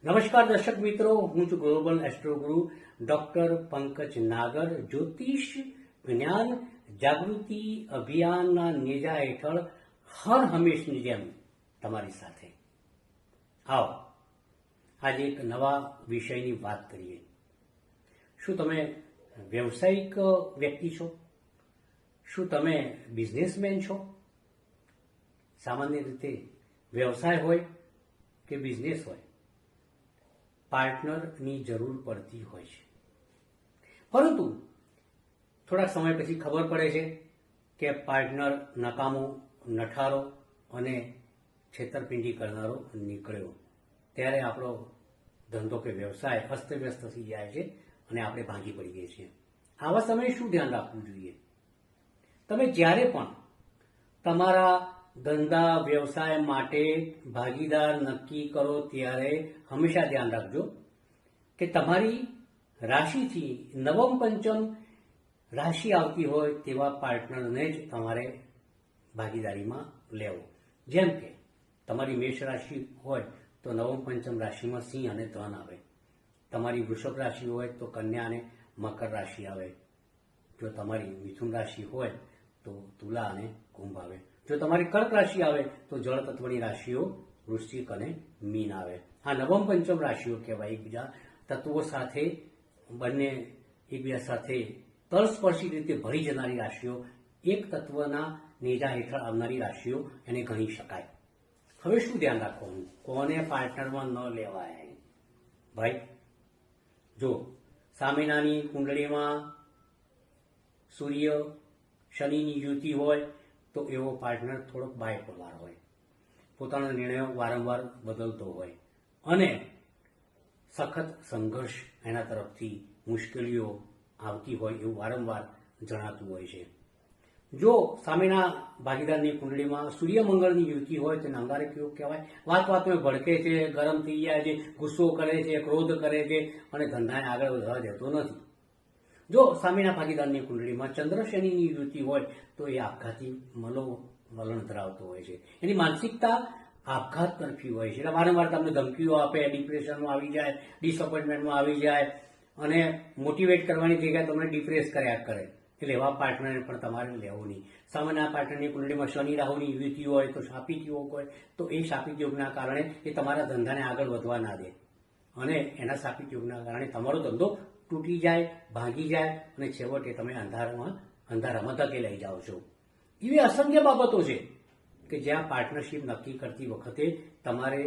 નમસ્કાર દર્શક મિત્રો, હું છું ગ્લોબલ એસ્ટ્રો ગુરુ ડોક્ટર પંકજ નાગર. જ્યોતિષ જ્ઞાન જાગૃતિ અભિયાનના નેજા હેઠળ હર હંમેશની જેમ તમારી સાથે. આવો આજે એક નવા વિષયની વાત કરીએ. શું તમે વ્યવસાયિક વ્યક્તિ છો? શું તમે બિઝનેસમેન છો? સામાન્ય રીતે વ્યવસાય હોય કે બિઝનેસ હોય, પાર્ટનરની જરૂર પડતી હોય છે. પરંતુ થોડા સમય પછી ખબર પડે છે કે પાર્ટનર નકામો, નઠારો અને છેતરપિંડી કરનારો નીકળ્યો. ત્યારે આપણો ધંધો કે વ્યવસાય અસ્તવ્યસ્ત થઈ જાય છે અને આપણે ભાંગી પડીએ છીએ. આવા સમયે શું ધ્યાન રાખવું જોઈએ? તમે જ્યારે પણ તમારા ધંધા વ્યવસાય માટે ભાગીદાર નક્કી કરો ત્યારે હંમેશા ધ્યાન રાખજો કે તમારી રાશિથી નવમ પંચમ રાશિ આવતી હોય તેવા પાર્ટનરને જ તમારે ભાગીદારીમાં લેવો. જેમ કે તમારી મેષ રાશિ હોય તો નવમ પંચમ રાશિમાં સિંહ અને ધન આવે. તમારી વૃષભ રાશિ હોય તો કન્યા અને મકર રાશિ આવે. જો તમારી મિથુન રાશિ હોય તો તુલા અને કુંભ આવે. જો તમારી કર્ક રાશિ આવે તો જળ તત્વની રાશિઓ વૃશ્ચિક અને મીન આવે. આ નવમ પંચમ રાશિઓ કહેવાય. એકબીજા તત્વો સાથે બંને એકબીજા સાથે તલસ્પર્શી રીતે ભળી જનારી રાશિઓ, એક તત્વના નેજા હેઠળ આવનારી રાશિઓ એને ગણી શકાય. હવે શું ધ્યાન રાખવાનું? કોને પાર્ટનરમાં ન લેવાય? ભાઈ જો સામેનાની કુંડળીમાં સૂર્ય શનિની યુતિ હોય તો એવો પાર્ટનર થોડોક બાયપોલાર હોય, પોતાના નિર્ણયો વારંવાર બદલતો હોય અને સખત સંઘર્ષ એના તરફથી મુશ્કેલીઓ આવતી હોય એવું વારંવાર જણાતું હોય છે. જો સામેના ભાગીદારની કુંડળીમાં સૂર્ય મંગળની યુતિ હોય તો અંગારે કેવું કહેવાય? વાત વાતમાં ભડકે છે, ગરમ થઈ જાય છે, ગુસ્સો કરે છે, ક્રોધ કરે છે અને ધંધાને આગળ વધવા દેતો નથી. જો સામેના ભાગીદારની કુંડળીમાં ચંદ્ર શનિની યુતિ હોય તો એ આપઘાતી વલણ ધરાવતો હોય છે. એની માનસિકતા આપઘાત તરફી હોય છે. એટલે વારંવાર તમને ધમકીઓ આપે, ડિપ્રેશનમાં આવી જાય, ડિસઅપોઇન્ટમેન્ટમાં આવી જાય અને મોટિવેટ કરવાની જગ્યાએ તમને ડિપ્રેસ કર્યા કરે. એટલે એવા પાર્ટનરને પણ તમારે લેવો નહીં. સામાન્ય પાર્ટનરની કુંડળીમાં શનિ રાહુની યુતિ હોય તો શાપિત યોગ હોય તો એ શાપિત યોગના કારણે એ તમારા ધંધાને આગળ વધવા ના દે અને એના શાપિત યોગના કારણે તમારો ધંધો તૂટી જાય, ભાંગી જાય અને છેવટે તમે અંધારામાં ધકેલાઈ જાઓ છો. એવી અસંખ્ય બાબતો છે કે જ્યાં પાર્ટનરશિપ નક્કી કરતી વખતે તમારે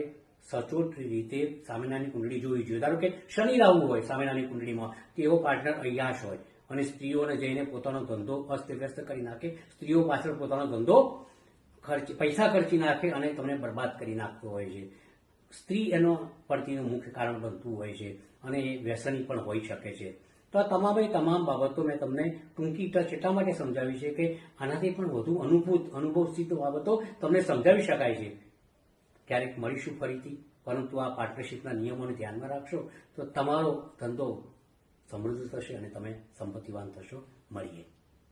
સચોટ રીતે સામેનાની કુંડળી જોવી જોઈએ. ધારો કે શનિ રાહુ હોય સામેનાની કુંડળીમાં તો એવો પાર્ટનર અય્યાશ હોય અને સ્ત્રીઓને જઈને પોતાનો ધંધો અસ્તવ્યસ્ત કરી નાખે, સ્ત્રીઓ પાછળ પોતાનો ધંધો પૈસા ખર્ચી નાખે અને તમને બરબાદ કરી નાખતો હોય છે. સ્ત્રી એનો પડતીનું મુખ્ય કારણ બનતું હોય છે અને એ વ્યસની પણ હોઈ શકે છે. તો આ તમામ બાબતો મેં તમને ટૂંકી ટચ એટલા માટે સમજાવી છે કે આનાથી પણ વધુ અનુભવસિદ્ધ બાબતો તમને સમજાવી શકાય છે. ક્યારેક મળીશું ફરીથી, પરંતુ આ પાર્ટનરશિપના નિયમોને ધ્યાનમાં રાખશો તો તમારો ધંધો સમૃદ્ધ થશે અને તમે સંપત્તિવાન થશો. મળીએ.